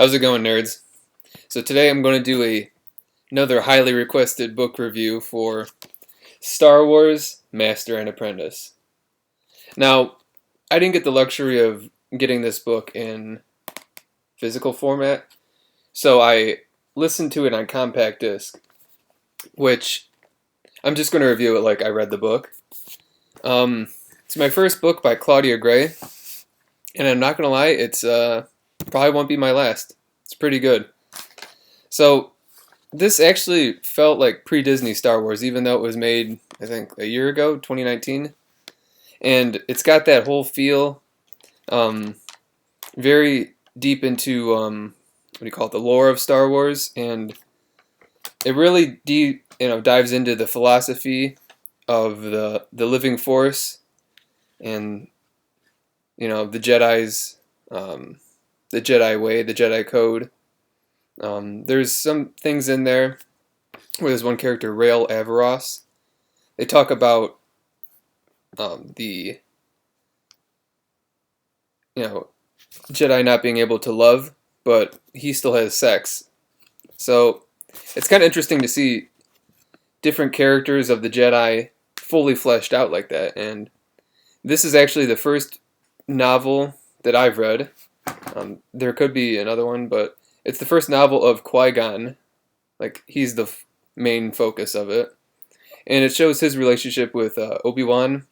How's it going, nerds? So today I'm going to do another highly requested book review for Star Wars Master and Apprentice. Now, I didn't get the luxury of getting this book in physical format, so I listened to it on compact disc, which I'm just going to review it like I read the book. It's my first book by Claudia Gray, and I'm not going to lie, it's probably won't be my last. It's pretty good. So, this actually felt like pre-Disney Star Wars, even though it was made, I think, a year ago, 2019. And it's got that whole feel, very deep into, what do you call it, the lore of Star Wars. And it really dives into the philosophy of the living force and, the Jedi's, the Jedi way, the Jedi code. There's some things in there where there's one character, Rael Averross. They talk about the Jedi not being able to love, but he still has sex. So it's kind of interesting to see different characters of the Jedi fully fleshed out like that. And this is actually the first novel that I've read. There could be another one, but it's the first novel of Qui-Gon. Like, he's the main focus of it. And it shows his relationship with Obi-Wan.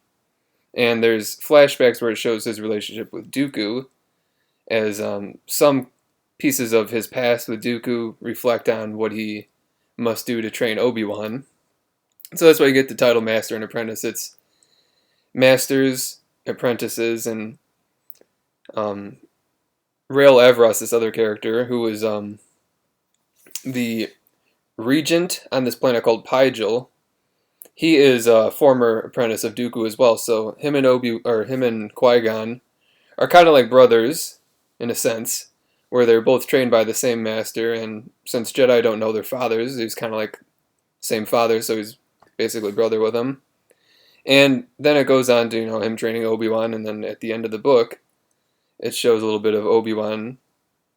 And there's flashbacks where it shows his relationship with Dooku, as some pieces of his past with Dooku reflect on what he must do to train Obi-Wan. So that's why you get the title Master and Apprentice. It's masters, apprentices, and Rael Averross, this other character, who is the regent on this planet called Pygel. He is a former apprentice of Dooku as well. So him and Qui-Gon are kind of like brothers in a sense, where they're both trained by the same master. And since Jedi don't know their fathers, he's kind of like same father, so he's basically brother with him. And then it goes on to him training Obi-Wan, and then at the end of the book, it shows a little bit of Obi-Wan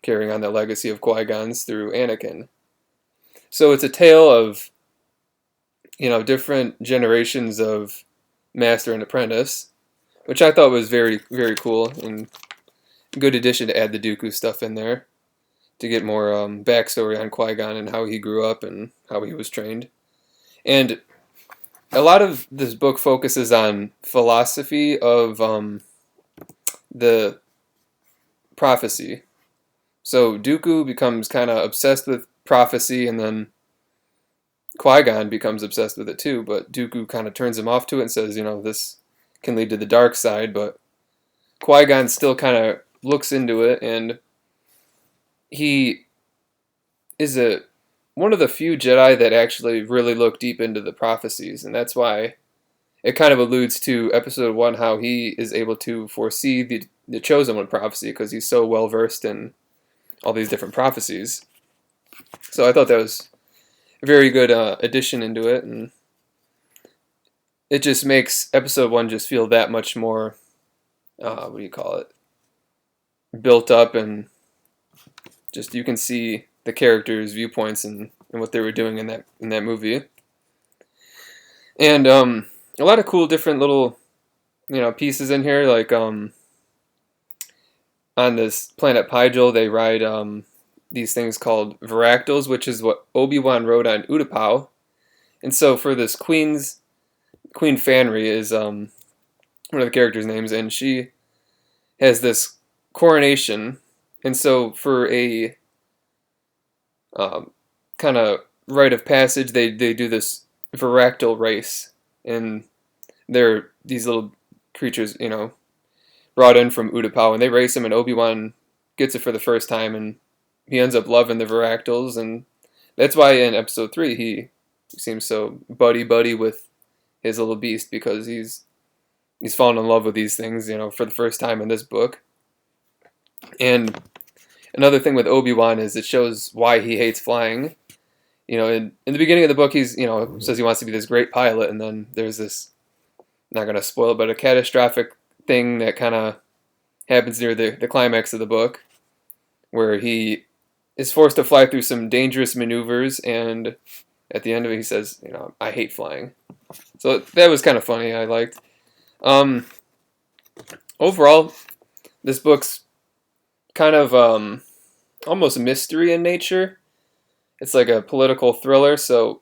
carrying on the legacy of Qui-Gon's through Anakin. So it's a tale of, different generations of Master and Apprentice, which I thought was very, very cool and a good addition to add the Dooku stuff in there to get more backstory on Qui-Gon and how he grew up and how he was trained. And a lot of this book focuses on philosophy of the prophecy. So Dooku becomes kind of obsessed with prophecy, and then Qui-Gon becomes obsessed with it too, but Dooku kind of turns him off to it and says, this can lead to the dark side, but Qui-Gon still kind of looks into it, and he is one of the few Jedi that actually really look deep into the prophecies, and that's why it kind of alludes to Episode 1, how he is able to foresee the Chosen One prophecy because he's so well versed in all these different prophecies. So I thought that was a very good addition into it, and it just makes Episode 1 just feel that much more, built up, and just you can see the characters' viewpoints and what they were doing in that movie. And a lot of cool different little pieces in here, like on this planet Pygel they ride these things called Varactals, which is what Obi-Wan rode on Utapau. And so for this Queen Fanry is one of the characters' names, and she has this coronation. And so for a kind of rite of passage, they do this Varactal race, and they're these little creatures, brought in from Utapau, and they race him, and Obi-Wan gets it for the first time, and he ends up loving the Varactals, and that's why in Episode 3 he seems so buddy with his little beast, because he's fallen in love with these things, for the first time in this book. And another thing with Obi-Wan is it shows why he hates flying. In the beginning of the book, he's, says he wants to be this great pilot, and then there's this, not going to spoil it, but a catastrophic thing that kind of happens near the climax of the book, where he is forced to fly through some dangerous maneuvers, and at the end of it, he says, I hate flying. So that was kind of funny. I liked. Um, Overall, this book's kind of almost mystery in nature. It's like a political thriller. So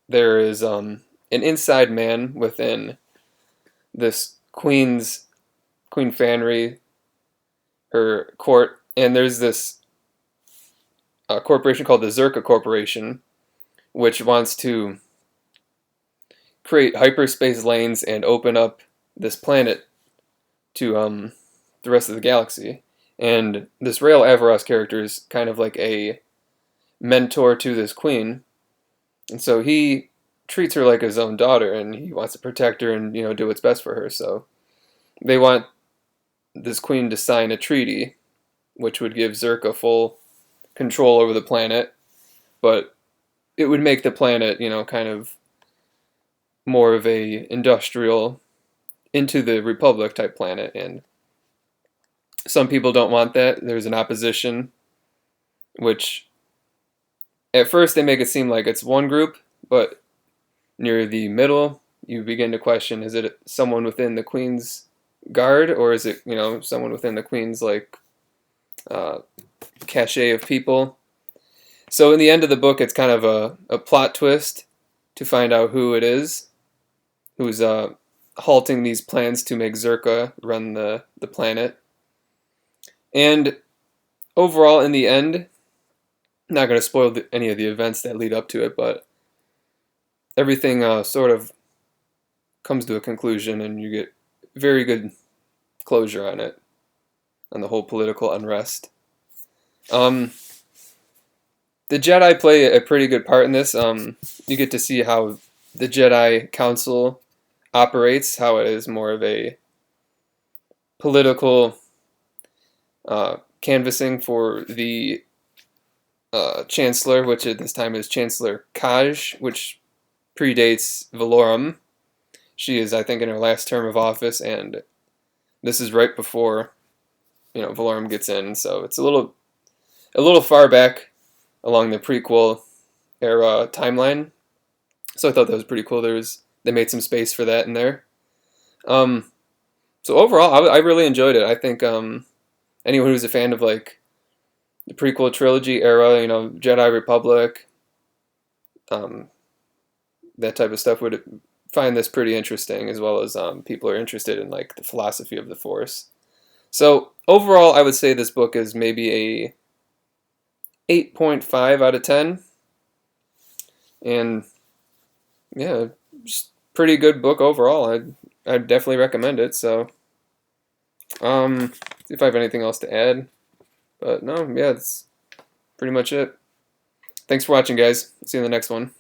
there is an inside man within this Queen Fanry, her court, and there's this corporation called the Zerka Corporation, which wants to create hyperspace lanes and open up this planet to the rest of the galaxy. And this Rael Averross character is kind of like a mentor to this queen, and so he treats her like his own daughter, and he wants to protect her and do what's best for her. So they want this queen to sign a treaty, which would give Zerka full control over the planet, but it would make the planet, kind of more of a industrial into the Republic type planet, and some people don't want that. There's an opposition, which at first they make it seem like it's one group, but near the middle, you begin to question: is it someone within the Queen's guard, or is it someone within the Queen's cachet of people? So in the end of the book, it's kind of a plot twist to find out who it is, who's halting these plans to make Zerka run the planet. And overall, in the end, I'm not going to spoil any of the events that lead up to it, but everything sort of comes to a conclusion, and you get very good closure on it, on the whole political unrest. The Jedi play a pretty good part in this. You get to see how the Jedi Council operates, how it is more of a political canvassing for the Chancellor, which at this time is Chancellor Kaj, which predates Valorum. She is, I think, in her last term of office, and this is right before Valorum gets in, so it's a little far back along the prequel era timeline. So I thought that was pretty cool. They made some space for that in there. So overall, I really enjoyed it. I think anyone who's a fan of the prequel trilogy era, Jedi Republic, that type of stuff would find this pretty interesting, as well as people are interested in the philosophy of the Force. So overall, I would say this book is maybe a 8.5 out of 10, and yeah, just pretty good book overall. I'd definitely recommend it. So see if I have anything else to add, but no, yeah, that's pretty much it. Thanks for watching, guys. See you in the next one.